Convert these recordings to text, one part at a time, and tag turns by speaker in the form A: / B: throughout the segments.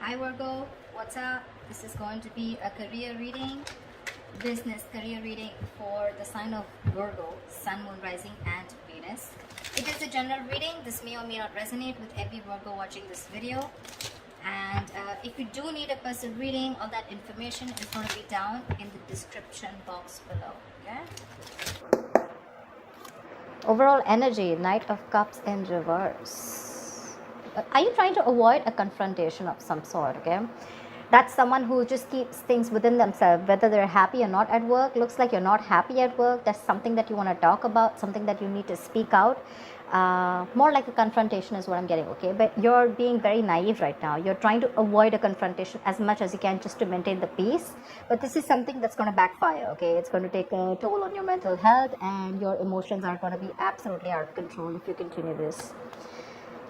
A: Hi Virgo, what's up? This is going to be a career reading, business career reading for the sign of Virgo, Sun, Moon, Rising and Venus. It is a general reading. This may or may not resonate with every Virgo watching this video. And if you do need a personal reading, all that information is going to be down in the description box below. Okay? Overall energy, Knight of Cups in reverse. Are you trying to avoid a confrontation of some sort? Okay, that's someone who just keeps things within themselves, whether they're happy or not at work. Looks like you're not happy at work. There's something that you want to talk about, something that you need to speak out. More like a confrontation is what I'm getting. Okay, but you're being very naive right now. You're trying to avoid a confrontation as much as you can just to maintain the peace, but this is something that's going to backfire. Okay, it's going to take a toll on your mental health, and your emotions are going to be absolutely out of control if you continue this.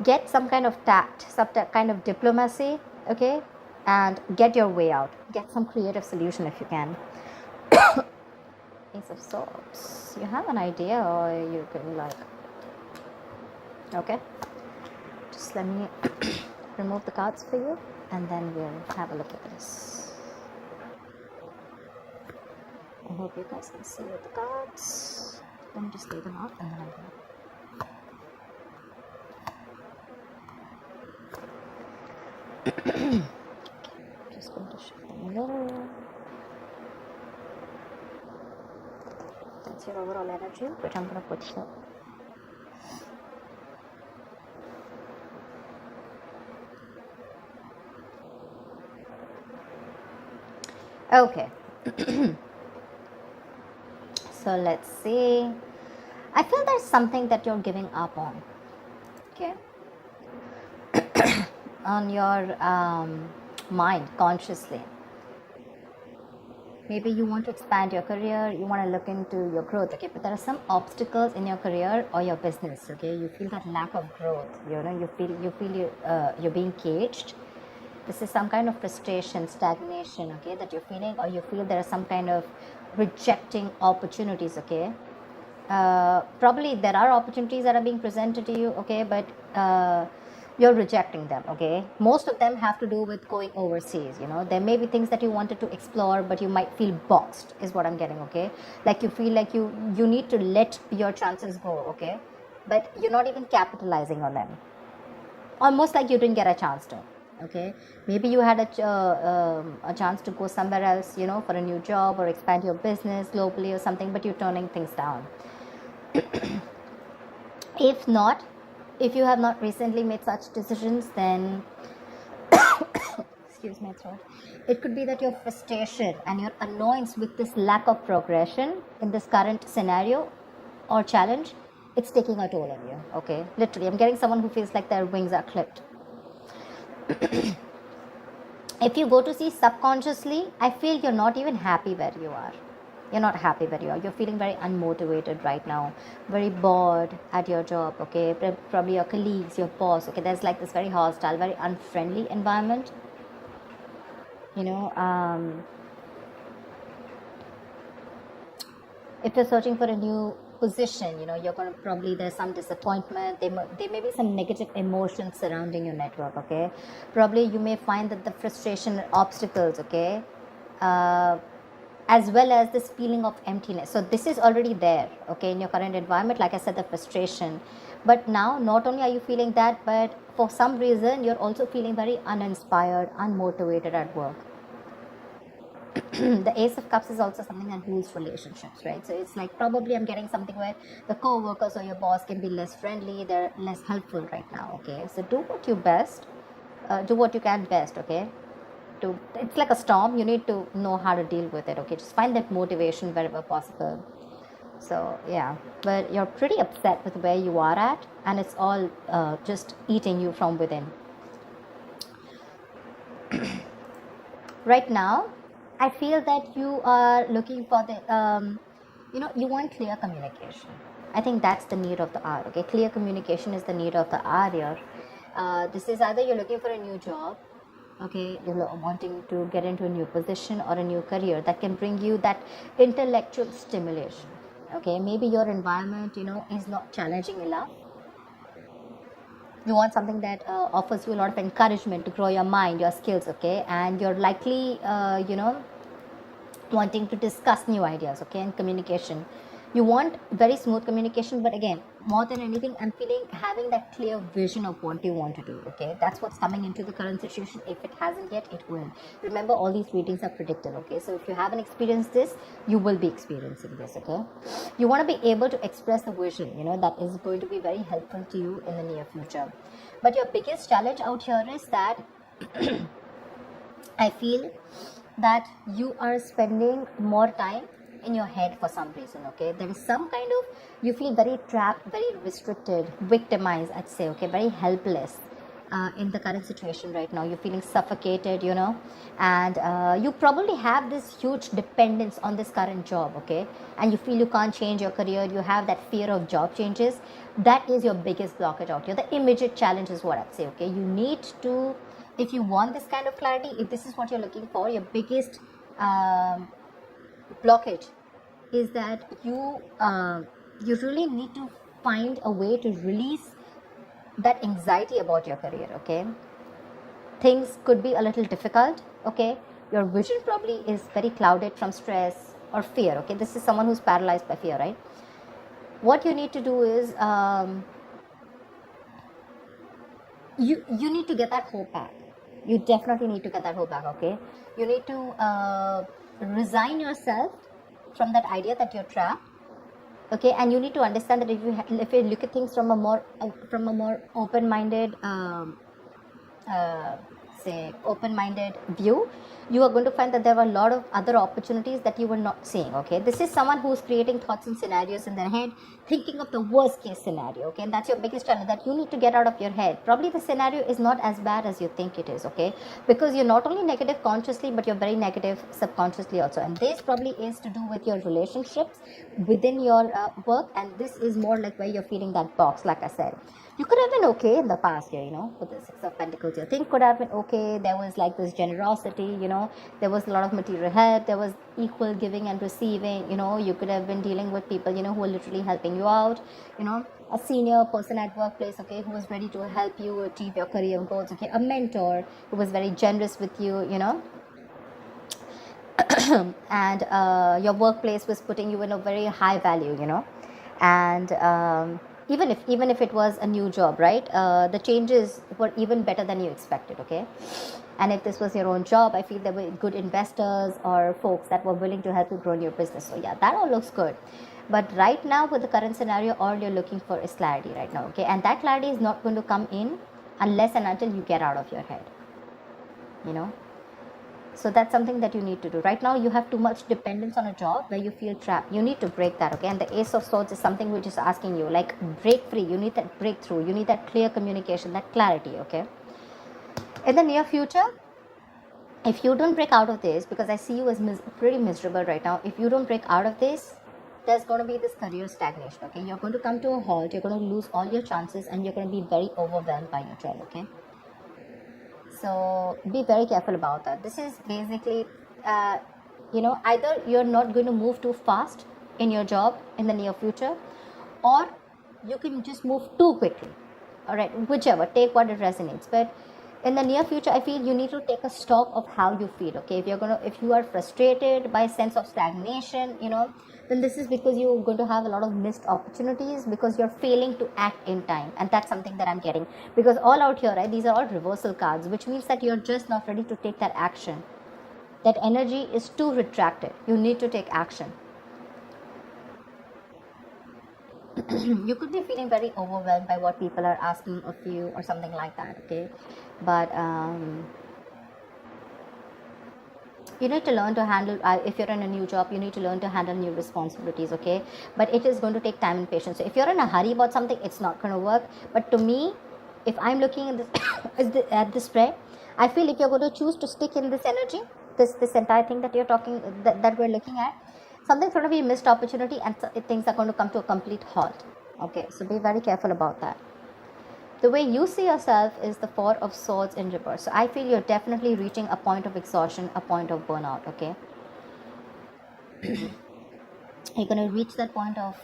A: Get some kind of tact, some kind of diplomacy, okay, and get your way out. Get some creative solution if you can. Ace of Swords. You have an idea, or you can okay, just let me remove the cards for you, and then we'll have a look at this. I hope you guys can see the cards. Let me just lay them out, and then I'm going to just going to shift them a little. That's your overall energy, which I'm going to put here. Okay. So let's see. I feel there's something that you're giving up on. Okay. On your mind consciously. Maybe you want to expand your career, you want to look into your growth, okay, but there are some obstacles in your career or your business. Okay, you feel that lack of growth, you feel you're being caged. This is some kind of frustration, stagnation, okay, that you're feeling, or you feel there is some kind of rejecting opportunities. Okay, probably there are opportunities that are being presented to you, okay, but you're rejecting them. Okay, most of them have to do with going overseas. There may be things that you wanted to explore, but you might feel boxed, is what I'm getting. Okay, like you feel like you need to let your chances go. Okay, but you're not even capitalizing on them, almost like you didn't get a chance to. Okay, maybe you had a chance to go somewhere else, for a new job or expand your business globally or something, but you're turning things down. If you have not recently made such decisions, then excuse my throat, it could be that your frustration and your annoyance with this lack of progression in this current scenario or challenge, it's taking a toll on you. Okay, literally, I'm getting someone who feels like their wings are clipped. If you go to see subconsciously, I feel you're not even happy where you are. You're not happy where you are. You're feeling very unmotivated right now, very bored at your job. Okay, probably your colleagues, your boss. Okay, there's like this very hostile, very unfriendly environment. If you're searching for a new position, you're going to probably, there's some disappointment. There may be some negative emotions surrounding your network. Okay, probably you may find that the frustration and obstacles, okay, as well as this feeling of emptiness. So this is already there, okay, in your current environment. Like I said, the frustration. But now, not only are you feeling that, but for some reason, you're also feeling very uninspired, unmotivated at work. The Ace of Cups is also something that rules relationships, right? So it's like, probably I'm getting something where the co-workers or your boss can be less friendly, they're less helpful right now. Okay, so do what you can best. Okay, it's like a storm, you need to know how to deal with it. Okay, just find that motivation wherever possible. So yeah, but you're pretty upset with where you are at, and it's all just eating you from within. Right now, I feel that you are looking for the you want clear communication. I think that's the need of the hour. Okay, clear communication is the need of the hour here. This is either you're looking for a new job, okay, you're wanting to get into a new position or a new career that can bring you that intellectual stimulation. Okay, maybe your environment is not challenging enough, You want something that offers you a lot of encouragement to grow your mind, your skills, okay? And you're likely, wanting to discuss new ideas, okay? And communication, you want very smooth communication, but again, more than anything, I'm feeling having that clear vision of what you want to do, okay? That's what's coming into the current situation. If it hasn't yet, it will. Remember, all these readings are predictive, okay? So if you haven't experienced this, you will be experiencing this, okay? You want to be able to express the vision, that is going to be very helpful to you in the near future. But your biggest challenge out here is that I feel that you are spending more time in your head for some reason, okay? There is some kind of, you feel very trapped, very restricted, victimized, I'd say, okay? Very helpless in the current situation right now. You're feeling suffocated, and you probably have this huge dependence on this current job, okay? And you feel you can't change your career. You have that fear of job changes. That is your biggest blockage out here. The immediate challenge is what I'd say, okay? You need to, if you want this kind of clarity, if this is what you're looking for, your biggest blockage is that you really need to find a way to release that anxiety about your career, okay? Things could be a little difficult, okay? Your vision probably is very clouded from stress or fear, okay? This is someone who's paralyzed by fear, right? What you need to do is you need to get that hope back. You definitely need to get that hope back, okay? You need to resign yourself from that idea that you're trapped, okay? And you need to understand that if you look at things from a more open-minded open-minded view, you are going to find that there are a lot of other opportunities that you were not seeing, okay? This is someone who's creating thoughts and scenarios in their head, thinking of the worst case scenario, okay? And that's your biggest challenge, that you need to get out of your head. Probably the scenario is not as bad as you think it is, okay? Because you're not only negative consciously, but you're very negative subconsciously also. And this probably is to do with your relationships within your work, and this is more like where you're feeling that box, like I said. You could have been okay in the past year, with the Six of Pentacles. Your thing could have been okay. There was like this generosity, there was a lot of material help. There was equal giving and receiving, you could have been dealing with people, who were literally helping you out, a senior person at workplace, okay, who was ready to help you achieve your career goals, okay, a mentor who was very generous with you, and your workplace was putting you in a very high value, and even if it was a new job, right, the changes were even better than you expected, okay? And if this was your own job, I feel there were good investors or folks that were willing to help you grow in your business. So yeah, that all looks good. But right now, with the current scenario, all you're looking for is clarity right now, okay? And that clarity is not going to come in unless and until you get out of your head, So that's something that you need to do. Right now, you have too much dependence on a job where you feel trapped. You need to break that, okay? And the Ace of Swords is something which is asking you, like, break free. You need that breakthrough. You need that clear communication, that clarity, okay? In the near future, if you don't break out of this, because I see you as pretty miserable right now, if you don't break out of this, there's going to be this career stagnation, okay? You're going to come to a halt. You're going to lose all your chances, and you're going to be very overwhelmed by your job, okay? So be very careful about that. This is basically, either you're not going to move too fast in your job in the near future, or you can just move too quickly. All right, whichever, take what it resonates. But in the near future, I feel you need to take a stock of how you feel, okay? If you are frustrated by a sense of stagnation, then this is because you're going to have a lot of missed opportunities because you're failing to act in time. And that's something that I'm getting, because all out here, right, these are all reversal cards, which means that you're just not ready to take that action. That energy is too retracted. You need to take action. You could be feeling very overwhelmed by what people are asking of you or something like that, okay? But you need to learn to handle, if you're in a new job, you need to learn to handle new responsibilities, okay? But it is going to take time and patience. So if you're in a hurry about something, it's not going to work. But to me, if I'm looking at this at this spread, I feel if you're going to choose to stick in this energy, this entire thing that you're talking, that we're looking at, something's going to be a missed opportunity, and things are going to come to a complete halt, okay? So be very careful about that. The way you see yourself is the Four of Swords in reverse. So I feel you're definitely reaching a point of exhaustion, a point of burnout, okay? You're going to reach that point of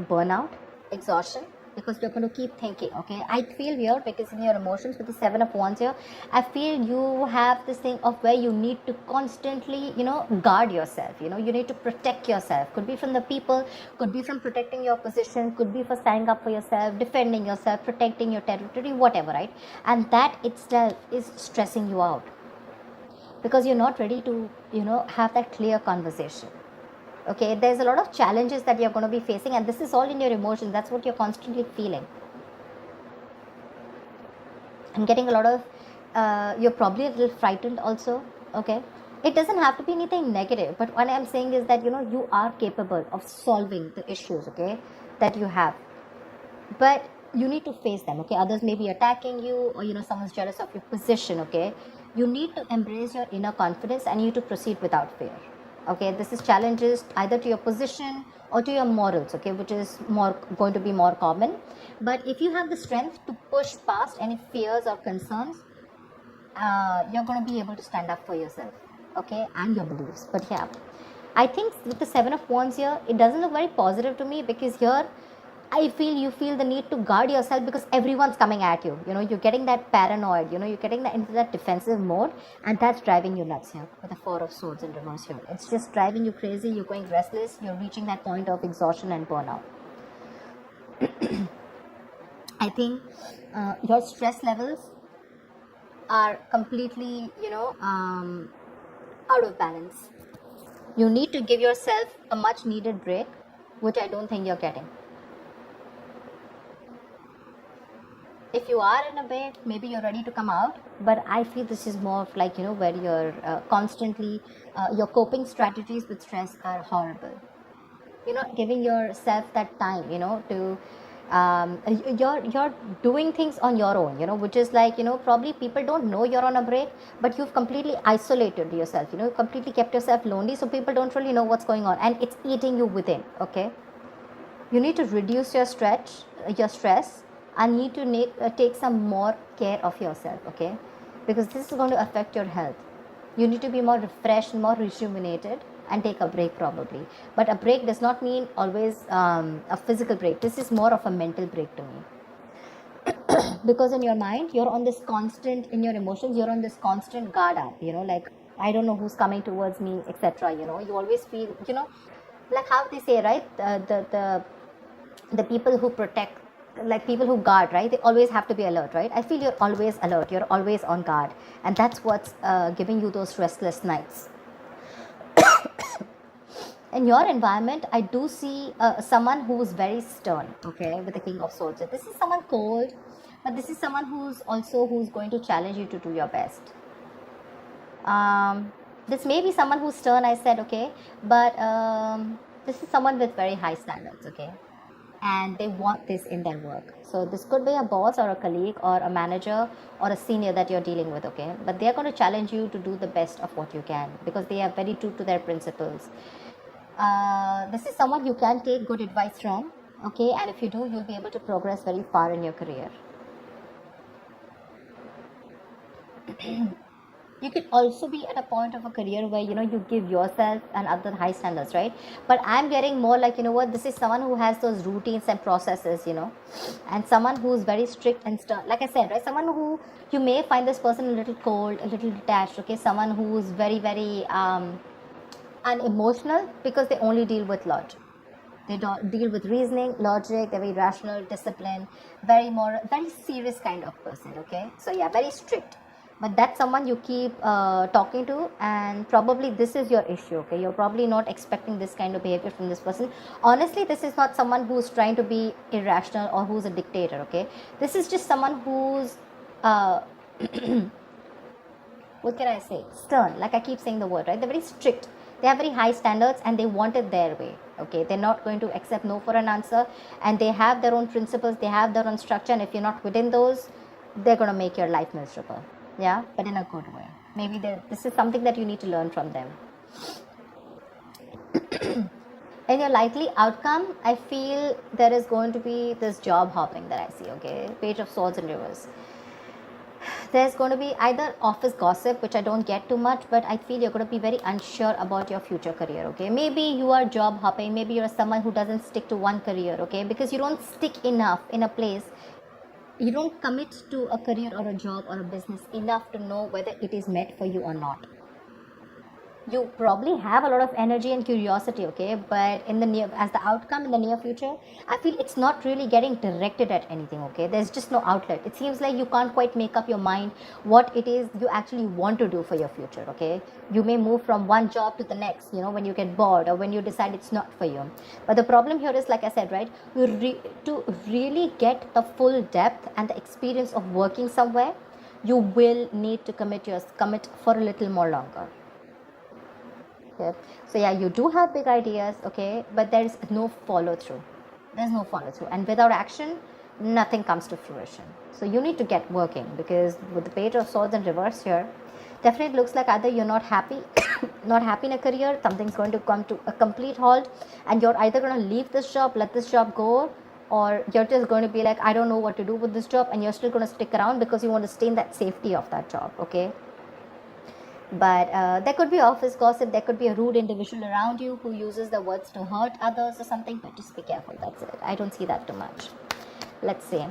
A: burnout, exhaustion, because you're going to keep thinking. Okay, I feel here, because in your emotions with the Seven of Wands here, I feel you have this thing of where you need to constantly, guard yourself. You need to protect yourself. Could be from the people, could be from protecting your position, could be for standing up for yourself, defending yourself, protecting your territory, whatever, right? And that itself is stressing you out, because you're not ready to have that clear conversation. Okay, there's a lot of challenges that you're going to be facing, and this is all in your emotions. That's what you're constantly feeling. I'm getting a lot of you're probably a little frightened also. Okay, it doesn't have to be anything negative, but what I'm saying is that you are capable of solving the issues, okay, that you have, but you need to face them. Okay, others may be attacking you, or someone's jealous of your position. Okay, you need to embrace your inner confidence, and you need to proceed without fear. Okay, this is challenges either to your position or to your morals, okay, which is going to be more common. But if you have the strength to push past any fears or concerns, you're going to be able to stand up for yourself, okay, and your beliefs. But yeah, I think with the Seven of Wands here, it doesn't look very positive to me, because here I feel you feel the need to guard yourself, because everyone's coming at you. You're getting that paranoid, you're getting into that defensive mode, and that's driving you nuts here with the Four of Swords in reverse here. It's just driving you crazy. You're going restless. You're reaching that point of exhaustion and burnout. I think your stress levels are completely, out of balance. You need to give yourself a much needed break, which I don't think you're getting. If you are in a break, maybe you're ready to come out, but I feel this is more of like, where you're constantly, your coping strategies with stress are horrible. You're not giving yourself that time, to, you're doing things on your own, which is like, probably people don't know you're on a break, but you've completely isolated yourself, completely kept yourself lonely, so people don't really know what's going on, and it's eating you within, okay? You need to reduce your stress, and need to take some more care of yourself, okay, because this is going to affect your health. You need to be more refreshed, more rejuvenated, and take a break probably. But a break does not mean always a physical break. This is more of a mental break to me. Because in your mind, you're on this constant, in your emotions, you're on this constant guard up, like, I don't know who's coming towards me, etc. You always feel, like how they say, right, the people who protect, like people who guard, right, they always have to be alert, right? I feel you're always alert, you're always on guard, and that's what's giving you those restless nights. In your environment, I do see someone who's very stern, okay, with the King of Swords. This is someone cold, but this is someone who's going to challenge you to do your best. This may be someone who's stern, I said, okay, but this is someone with very high standards, okay, and they want this in their work. So this could be a boss or a colleague or a manager or a senior that you're dealing with, okay, but they're going to challenge you to do the best of what you can, because they are very true to their principles. This is someone you can take good advice from, okay, and if you do, you'll be able to progress very far in your career. You could also be at a point of a career where you give yourself and other high standards, right? But I'm getting more like, this is someone who has those routines and processes, and someone who's very strict and stern, like I said, right? Someone who you may find this person a little cold, a little detached, okay, someone who's very, very unemotional, because they only deal with logic. They don't deal with reasoning, logic. They're very rational, disciplined, very moral, very serious kind of person, okay? So yeah, very strict. But that's someone you keep talking to, and probably this is your issue, okay? You're probably not expecting this kind of behavior from this person. Honestly, this is not someone who's trying to be irrational or who's a dictator, okay? This is just someone who's, what can I say? Stern, like I keep saying the word, right? They're very strict. They have very high standards, and they want it their way, okay? They're not going to accept no for an answer, and they have their own principles, they have their own structure, and if you're not within those, they're going to make your life miserable. Yeah, but in a good way. Maybe this is something that you need to learn from them. In your likely outcome, I feel there is going to be this job hopping that I see, okay? Page of Swords in reverse. There's going to be either office gossip, which I don't get too much, but I feel you're going to be very unsure about your future career, okay? Maybe you are job hopping, maybe you're someone who doesn't stick to one career, okay? Because you don't stick enough in a place, you don't commit to a career or a job or a business enough to know whether it is meant for you or not. You probably have a lot of energy and curiosity, okay, but in the near, as the outcome in the near future, I feel it's not really getting directed at anything, okay? There's just no outlet. It seems like you can't quite make up your mind what it is you actually want to do for your future, okay? You may move from one job to the next, when you get bored or when you decide it's not for you. But the problem here is, like I said, right, to really get the full depth and the experience of working somewhere, you will need to commit for a little more longer. Okay. So yeah, you do have big ideas, okay, but there's no follow through. And without action, nothing comes to fruition. So you need to get working, because with the Page of Swords in reverse here, definitely looks like either you're not happy in a career, something's going to come to a complete halt, and you're either going to leave this job, let this job go, or you're just going to be like, I don't know what to do with this job, and you're still going to stick around because you want to stay in that safety of that job, okay? But there could be office gossip, there could be a rude individual around you who uses the words to hurt others or something, but just be careful, that's it. I don't see that too much. Let's see.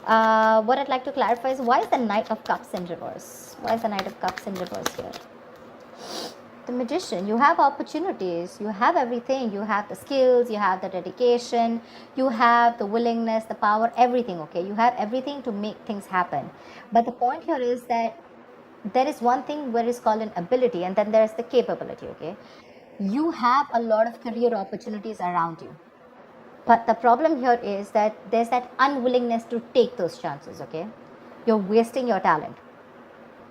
A: What I'd like to clarify is, why is the Knight of Cups in reverse? Why is the Knight of Cups in reverse here? The Magician. You have opportunities, you have everything, you have the skills, you have the dedication, you have the willingness, the power, everything, okay? You have everything to make things happen. But the point here is that there is one thing where it's called an ability, and then there's the capability, okay? You have a lot of career opportunities around you, but the problem here is that there's that unwillingness to take those chances, okay? You're wasting your talent.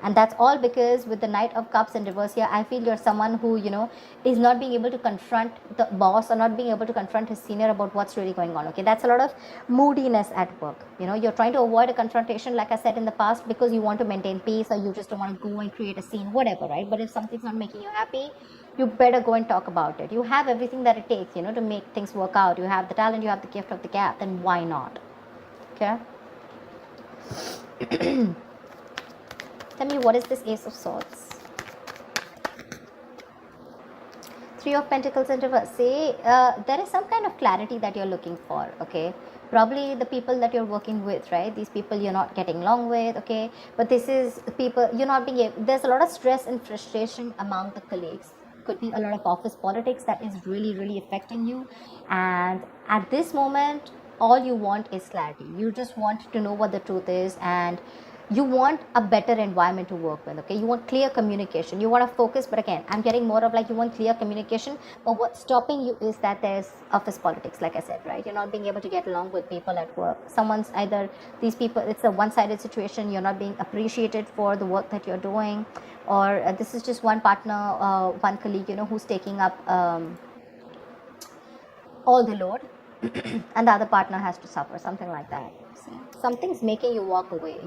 A: And that's all because with the Knight of Cups in reverse here, I feel you're someone who, is not being able to confront the boss or not being able to confront his senior about what's really going on, okay? That's a lot of moodiness at work. You're trying to avoid a confrontation, like I said in the past, because you want to maintain peace, or you just don't want to go and create a scene, whatever, right? But if something's not making you happy, you better go and talk about it. You have everything that it takes, to make things work out. You have the talent, you have the gift of the gab, then why not? Okay? Tell me, what is this Ace of Swords? Three of Pentacles in reverse. Say, there is some kind of clarity that you're looking for, okay? Probably the people that you're working with, right? These people you're not getting along with, okay? But this is people you're not being able, there's a lot of stress and frustration among the colleagues. Could be a lot of office politics that is really, really affecting you. And at this moment, all you want is clarity. You just want to know what the truth is, and you want a better environment to work with, okay? You want clear communication, you want to focus, but again, I'm getting more of like you want clear communication, but what's stopping you is that there's office politics, like I said, right? You're not being able to get along with people at work. Someone's either, these people, it's a one-sided situation, you're not being appreciated for the work that you're doing, or this is just one partner, one colleague, who's taking up all the load and the other partner has to suffer, something like that. Something's making you walk away.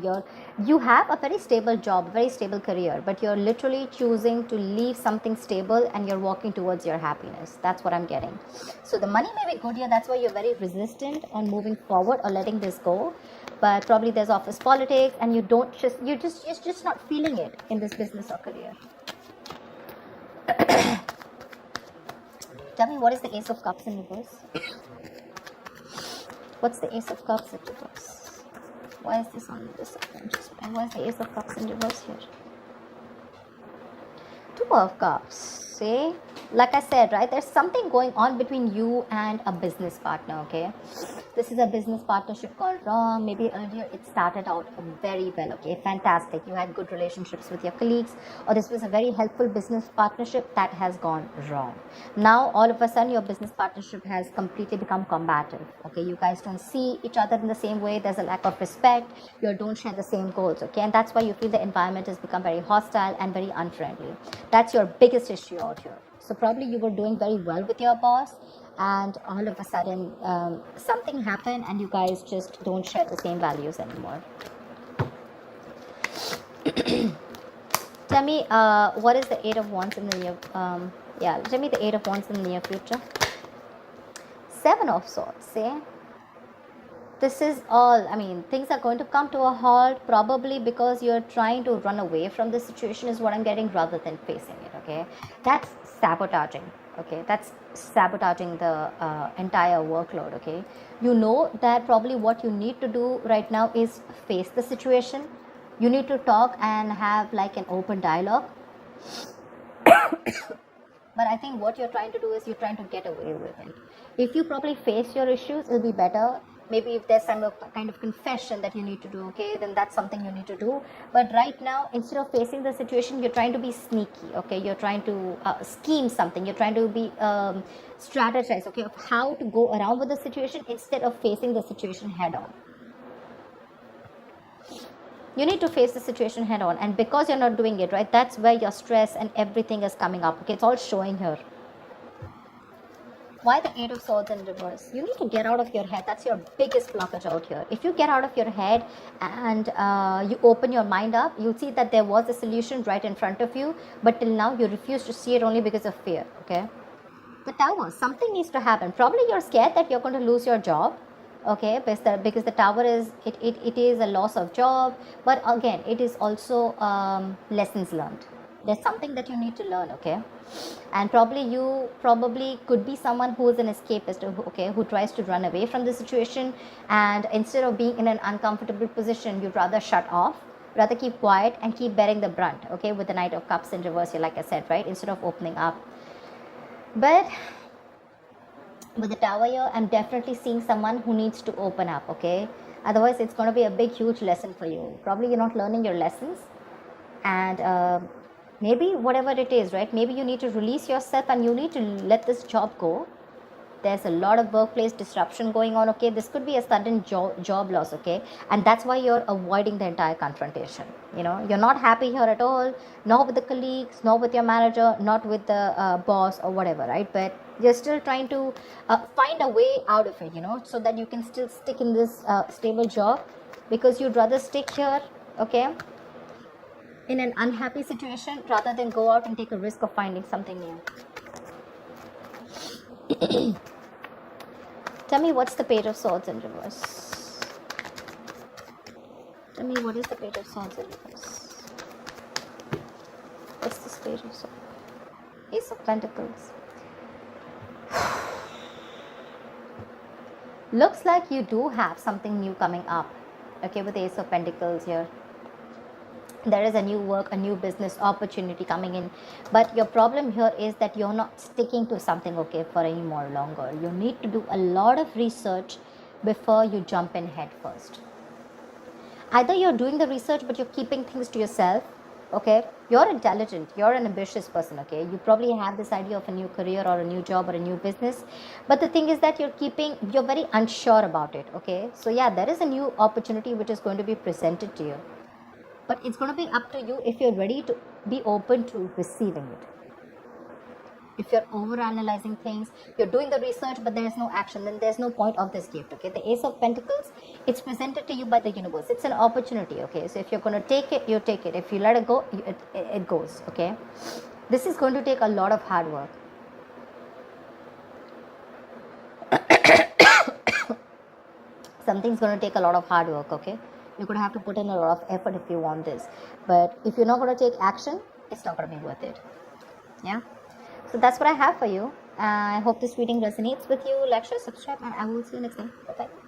A: You have a very stable job, very stable career, but you're literally choosing to leave something stable and you're walking towards your happiness. That's what I'm getting. So the money may be good here, that's why you're very resistant on moving forward or letting this go. But probably there's office politics and you're just not feeling it in this business or career. Tell me, what is the Ace of Cups in reverse? What's the Ace of Cups in reverse? Why is this on this side? And why is the Ace of Cups in reverse here? Two of Cups. See? Like I said, right? There's something going on between you and a business partner, okay? This is a business partnership gone wrong. Maybe earlier it started out very well, okay? Fantastic. You had good relationships with your colleagues, or this was a very helpful business partnership that has gone wrong. Now, all of a sudden, your business partnership has completely become combative, okay? You guys don't see each other in the same way. There's a lack of respect. You don't share the same goals, okay? And that's why you feel the environment has become very hostile and very unfriendly. That's your biggest issue out here. So probably you were doing very well with your boss, and all of a sudden something happened and you guys just don't share the same values anymore. Tell me, what is the Eight of Wands in the near tell me the Eight of Wands in the near future. Seven of Swords, see? this is all, I mean, things are going to come to a halt, probably because you're trying to run away from the situation is what I'm getting, rather than facing it. Okay, that's sabotaging. Okay, that's sabotaging the entire workload. Okay, you know that probably what you need to do right now is face the situation. You need to talk and have like an open dialogue. But I think what you're trying to do is you're trying to get away with it. If you probably face your issues, it'll be better. Maybe if there's some kind of confession that you need to do, okay, then that's something you need to do. But right now, instead of facing the situation, you're trying to be sneaky, okay? You're trying to scheme something. You're trying to be strategize, okay, of how to go around with the situation instead of facing the situation head on. You need to face the situation head on, and because you're not doing it, right, that's where your stress and everything is coming up. Okay, it's all showing here. Why the Eight of Swords in reverse? You need to get out of your head. That's your biggest blockage out here. If you get out of your head and you open your mind up, you'll see that there was a solution right in front of you, but till now you refuse to see it only because of fear. Okay, the Tower, something needs to happen. Probably you're scared that you're going to lose your job. Okay, because the Tower is it is a loss of job, but again it is also lessons learned. There's something that you need to learn. Okay, and you could be someone who is an escapist, okay, who tries to run away from the situation, and instead of being in an uncomfortable position, you'd rather shut off, rather keep quiet and keep bearing the brunt. Okay, with the Knight of Cups in reverse here, like I said, right, instead of opening up. But with the Tower here, I'm definitely seeing someone who needs to open up. Okay, otherwise it's going to be a big huge lesson for you. Probably you're not learning your lessons, and maybe whatever it is, right, maybe you need to release yourself and you need to let this job go. There's a lot of workplace disruption going on. Okay, this could be a sudden job loss. Okay, and that's why you're avoiding the entire confrontation. You know, you're not happy here at all, not with the colleagues, not with your manager, not with the boss or whatever, right? But you're still trying to find a way out of it, you know, so that you can still stick in this stable job, because you'd rather stick here, okay, in an unhappy situation rather than go out and take a risk of finding something new. Tell me, what's the Page of Swords in reverse? Tell me, what is the Page of Swords in reverse? What's this Page of Swords? Ace of Pentacles. Looks like you do have something new coming up. Okay, with the Ace of Pentacles here. There is a new work, a new business opportunity coming in, but your problem here is that you're not sticking to something, okay, for any more longer. You need to do a lot of research before you jump in head first. Either you're doing the research but you're keeping things to yourself. Okay, you're intelligent, you're an ambitious person. Okay, you probably have this idea of a new career or a new job or a new business, but the thing is that you're very unsure about it. Okay, so yeah, there is a new opportunity which is going to be presented to you, but it's going to be up to you if you're ready to be open to receiving it. If you're overanalyzing things, you're doing the research, but there's no action, then there's no point of this gift. Okay, the Ace of Pentacles, it's presented to you by the universe. It's an opportunity. Okay, so if you're going to take it, you take it. If you let it go, it goes. Okay, this is going to take a lot of hard work. Something's going to take a lot of hard work. Okay, you're going to have to put in a lot of effort if you want this, but if you're not going to take action, it's not going to be worth it. Yeah, so that's what I have for you. I hope this reading resonates with you. Like, share, subscribe, and I will see you next time. Bye bye.